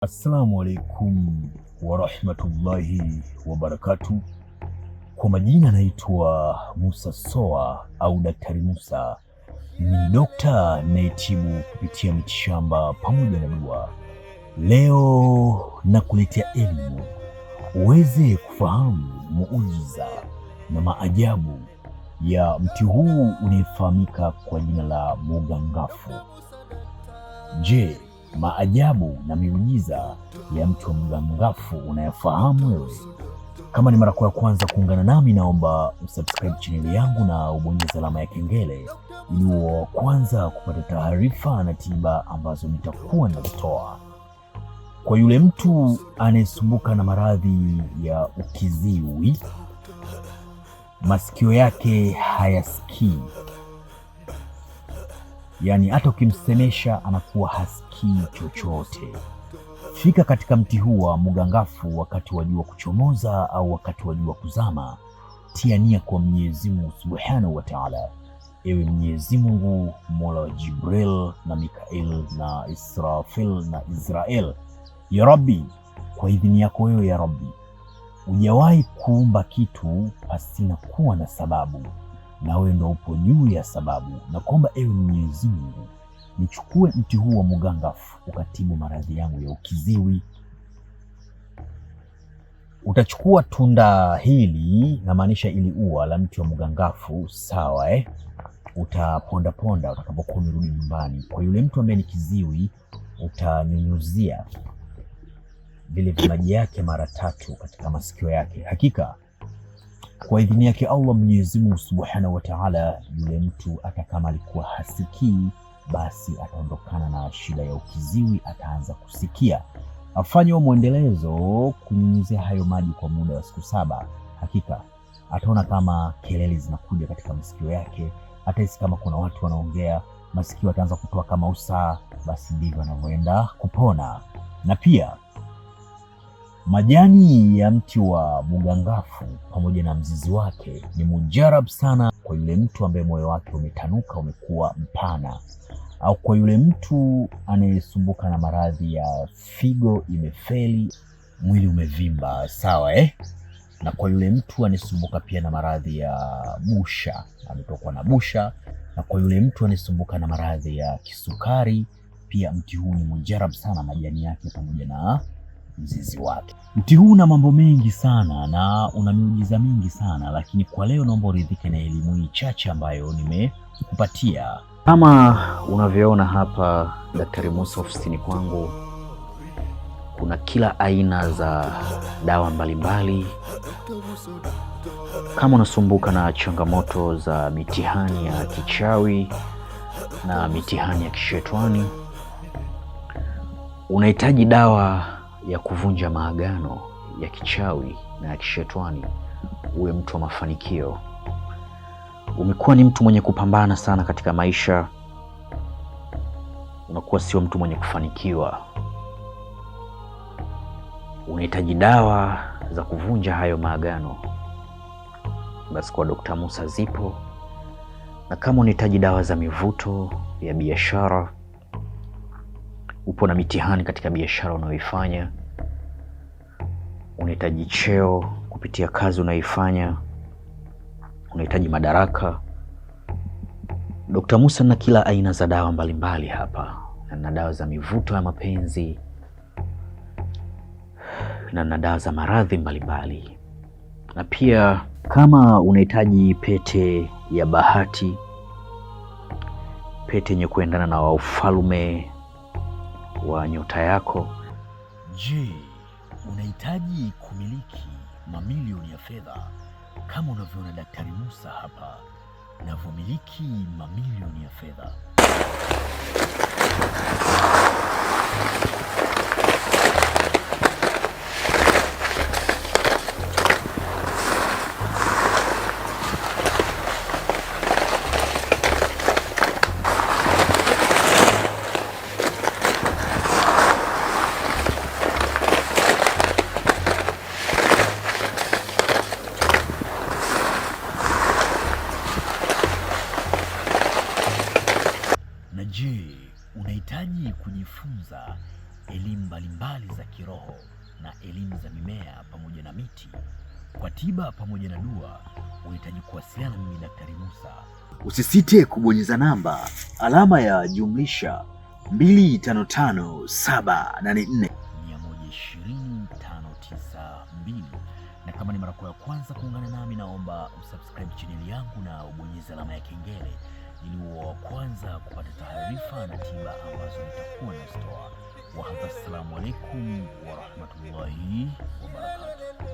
Assalamu alaikum warahmatullahi wabarakatuh. Kwa majina naitwa Musa Soa au Daktari Musa. Ni dokta nayetibu kupitia mitishamba pamoja na dua. Leo nakuletea elimu uweze kufahamu muujiza na maajabu ya mti huu unayefahamika kwa jina la mugangafu. Je, maajabu na miujiza ya mti wa mugangafu unayafahamu wewe? Kama ni mara ya kwanza kuungana nami, naomba usubscribe channel yangu na ubonyeze alama ya kengele ili uwe wa kwanza kupata taarifa na tiba ambazo nitakuwa nazitoa. Kwa yule mtu anayesumbuka na maradhi ya ukiziwi, masikio yake hayasikii, yaani hata ukimsemesha anakuwa hasikii chochote, fika katika mti huu wa mugangafu wakati wa jua kuchomoza au wakati wa jua kuzama. Tia nia kwa Mwenyezi Mungu Subhanahu wa Ta'ala. Ewe Mwenyezi Mungu, Mola wa Jibril na Mikael na Israfil na Israel, ya Rabbi, kwa idhini yako wewe ya Rabbi, hujawahi kuumba kitu pasina kuwa na sababu, na wewe ndio upo juu ya sababu. Na kuomba ewe Mwenyezi Mungu, nichukue mti huu wa mugangafu ukatibu maradhi yangu ya ukiziwi. Utachukua tunda hili, namaanisha ili ua la mti wa mugangafu, sawa Utaponda ponda utakapokuwa umerudi nyumbani. Kwa yule mtu ambaye ni kiziwi, utanyunyuzia vile vimaji yake mara 3 katika masikio yake. Hakika kwa idhini yake Allah Mwenyezi Mungu Subhanahu wa Ta'ala, yule mtu hata kama alikuwa hasikii, basi ataondokana na shida ya ukiziwi, ataanza kusikia. Afanye mwendelezo kunyunyizia hayo maji kwa muda wa siku 7. Hakika ataona kama kelele zinakuja katika masikio yake, atahisi kama kuna watu wanaongea, masikio ataanza kutoa kama usaa. Basi ndivyo anavyoenda kupona. Na pia majani ya mti wa mugangafu pamoja na mzizi wake ni mujarab sana kwa yule mtu ambaye moyo wake umetanuka, umekuwa mpana, au kwa yule mtu anayesumbuka na maradhi ya figo imefeli, mwili umevimba, sawa Na kwa yule mtu anayesumbuka pia na maradhi ya busha, ametokwa na busha, na kwa yule mtu anayesumbuka na maradhi ya kisukari, pia mti huu ni mujarab sana, majani yake pamoja na mzizi wake. Mti huu una mambo mengi sana na una miujiza mingi sana, lakini kwa leo naomba uridhike na elimu hii chache ambayo nimekupatia. Kama unavyoona hapa Daktari Musa, ofisini kwangu kuna kila aina za dawa mbalimbali. Kama unasumbuka na changamoto za mitihani ya kichawi na mitihani ya kishetwani, unahitaji dawa ya kuvunja maagano ya kichawi na ya kishetwani, uwe mtu wa mafanikio, umekuwa ni mtu mwenye kupambana sana katika maisha, unakuwa sio mtu mwenye kufanikiwa, unahitaji dawa za kuvunja hayo maagano, basi kwa Dr. Musa zipo. Na kama unahitaji dawa za mivuto ya biashara, upo na mitihani katika biashara unayoifanya, unahitaji cheo kupitia kazi unayoifanya, unahitaji madaraka, Dr. Musa na kila aina za dawa mbalimbali hapa, na dawa za mivuto ya mapenzi na dawa za maradhi mbalimbali. Na pia kama unahitaji pete ya bahati, pete yenye kuendana na ufalme wa nyota yako. Je, unahitaji kumiliki mamilioni ya fedha kama unavyoona Daktari Musa hapa navyomiliki mamilioni ya fedha? Je, unahitaji kujifunza elimu za kiroho na elimu za mimea pamoja na miti. Kwa tiba pamoja na dua, unahitaji kuwasiliana na mimi Daktari Musa. Usisite kubonyeza namba alama ya jumlisha 254784 na kama ni mara ya kwanza kuungana nami, naomba usubscribe channel yangu na ubonyeze alama ya kengele ili uwe wa kwanza kupata taarifa na tiba ambazo nitakuwa nazitoa. Wa hadha, assalamu alaikum wa rahmatullahi wa barakatuh.